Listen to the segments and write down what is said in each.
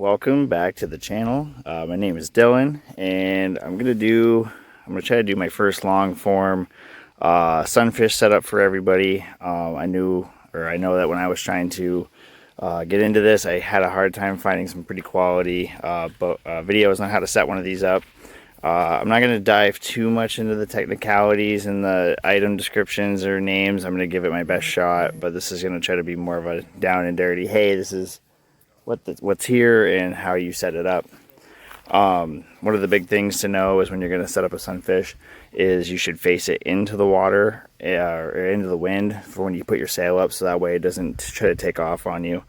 welcome back to the channel. My name is Dylan, and I'm gonna try to do my first long form sunfish setup for everybody. I know that when I was trying to get into this, I had a hard time finding some pretty quality videos on how to set one of these up. I'm not going to dive too much into the technicalities and the item descriptions or names. I'm going to give it my best shot, but this is going to try to be more of a down and dirty, hey, this is what's here and how you set it up. One of the big things to know is when you're going to set up a sunfish is you should face it into the water or into the wind for when you put your sail up, so that way it doesn't try to take off on you.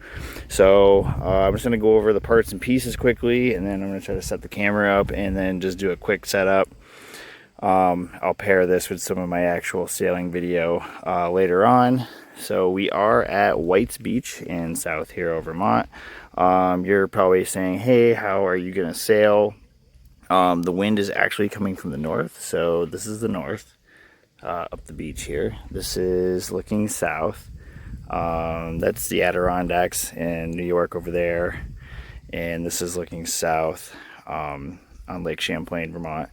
So I'm just going to go over the parts and pieces quickly, and then I'm going to try to set the camera up and then just do a quick setup. I'll pair this with some of my actual sailing video later on. So we are at White's Beach in South Hero, Vermont. You're probably saying, hey, how are you going to sail? The wind is actually coming from the north, so this is the north up the beach here. This is looking south. That's the Adirondacks in New York over there, and this is looking south on Lake Champlain, Vermont.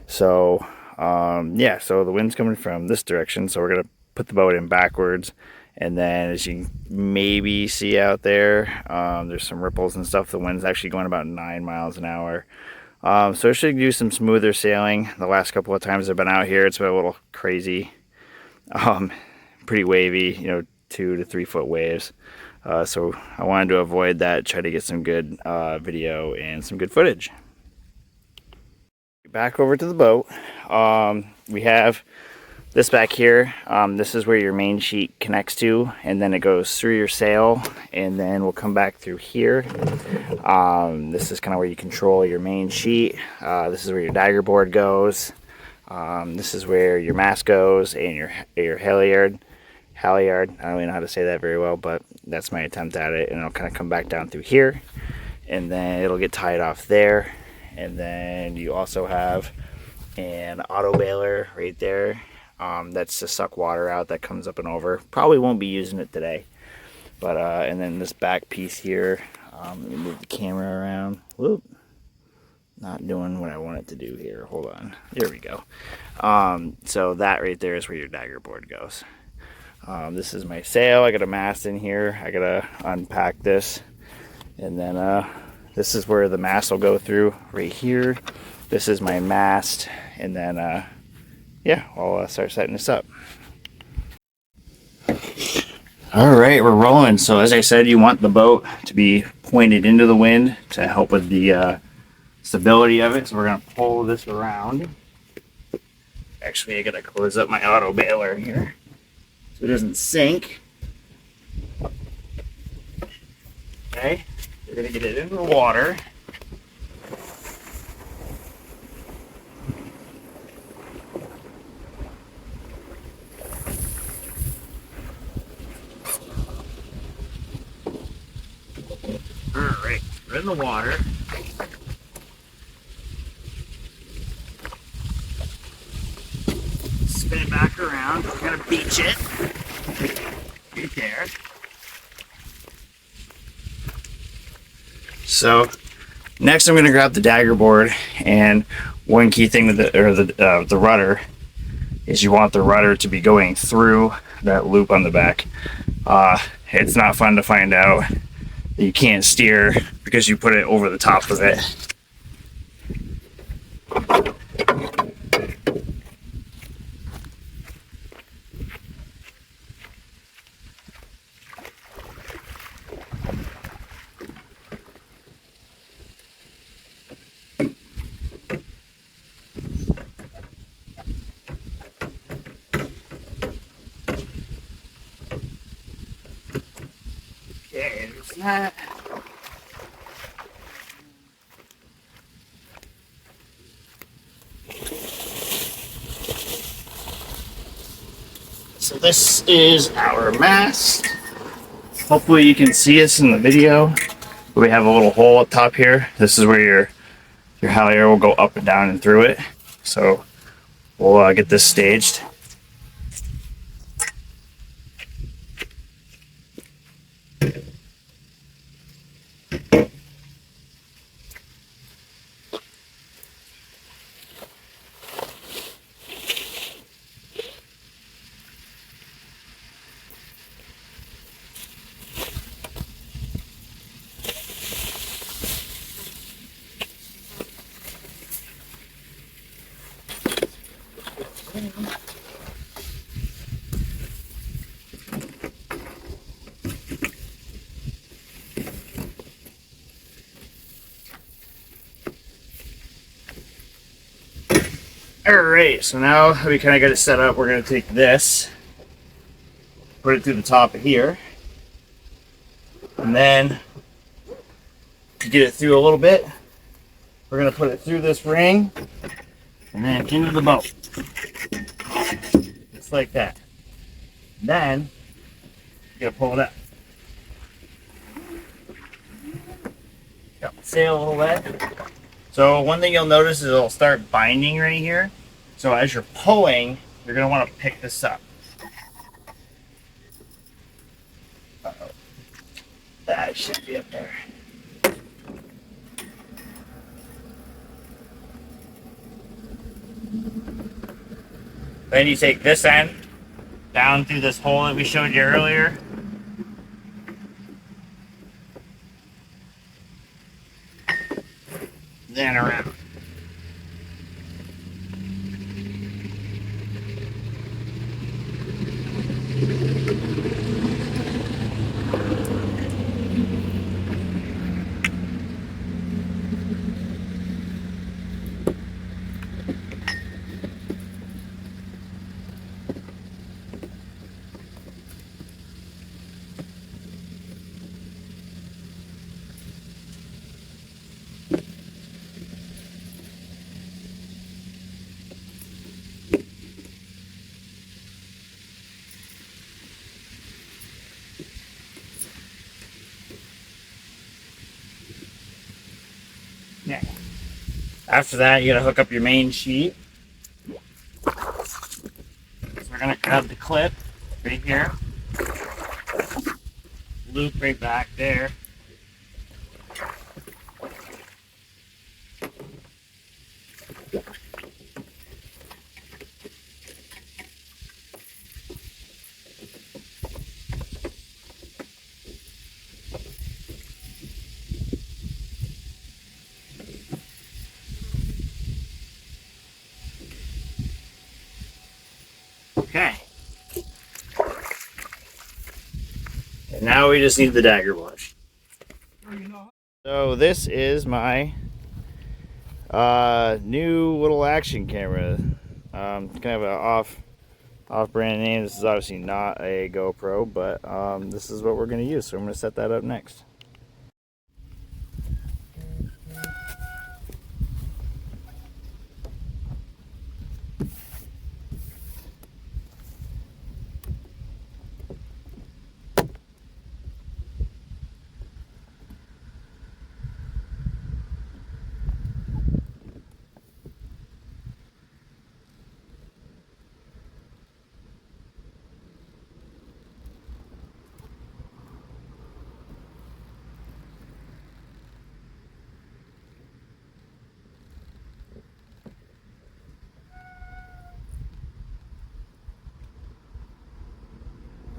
So yeah, so the wind's coming from this direction, so we're going to put the boat in backwards. And then as you maybe see out there, there's some ripples and stuff. The wind's actually going about 9 miles an hour. So it should do some smoother sailing. The last couple of times I've been out here, it's been a little crazy. Pretty wavy, 2 to 3 foot waves. So I wanted to avoid that, try to get some good video and some good footage. Back over to the boat. We have this back here. This is where your main sheet connects to, and then it goes through your sail, and then we'll come back through here. This is kind of where you control your main sheet. This is where your dagger board goes. This is where your mast goes, and your halyard. I don't really know how to say that very well, but that's my attempt at it. And it'll kind of come back down through here, and then it'll get tied off there. And then you also have an auto bailer right there. That's to suck water out that comes up and over. Probably won't be using it today, but and then this back piece here, let me move the camera around. Whoop, not doing what I want it to do here. Hold on, there we go. So that right there is where your dagger board goes. This is my sail. I got a mast in here. I gotta unpack this, and then this is where the mast will go through right here. This is my mast, and then yeah, I'll start setting this up. All right, we're rolling. So as I said, you want the boat to be pointed into the wind to help with the stability of it. So we're gonna pull this around. Actually, I gotta close up my auto bailer here so it doesn't sink. Okay, we're gonna get it in the water. Alright, we're in the water. Spin it back around. We're gonna beach it. Right there. So next I'm gonna grab the dagger board, and one key thing with the rudder is you want the rudder to be going through that loop on the back. It's not fun to find out that you can't steer because you put it over the top of it. Okay, there's that. So this is our mast. Hopefully you can see us in the video. We have a little hole up top here. This is where your halyard will go up and down and through it. So we'll get this staged. Alright, so now we kind of got it set up. We're going to take this, put it through the top of here, and then to get it through a little bit, we're going to put it through this ring and then into the boat. Just like that. Then you got to pull it up. Got the sail a little wet. So one thing you'll notice is it'll start binding right here. So as you're pulling, you're going to want to pick this up. Uh-oh. That should be up there. Then you take this end down through this hole that we showed you earlier. Then around. Yeah. After that, you gotta hook up your main sheet. So we're gonna grab the clip right here, loop right back there. Okay. And now we just need the dagger wash. So this is my new little action camera. It's kind of an off-brand name. This is obviously not a GoPro, but this is what we're going to use. So I'm going to set that up next.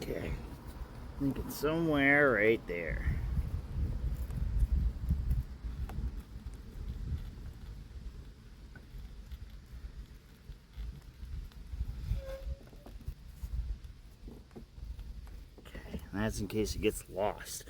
Okay, thinking somewhere right there. Okay, that's in case it gets lost.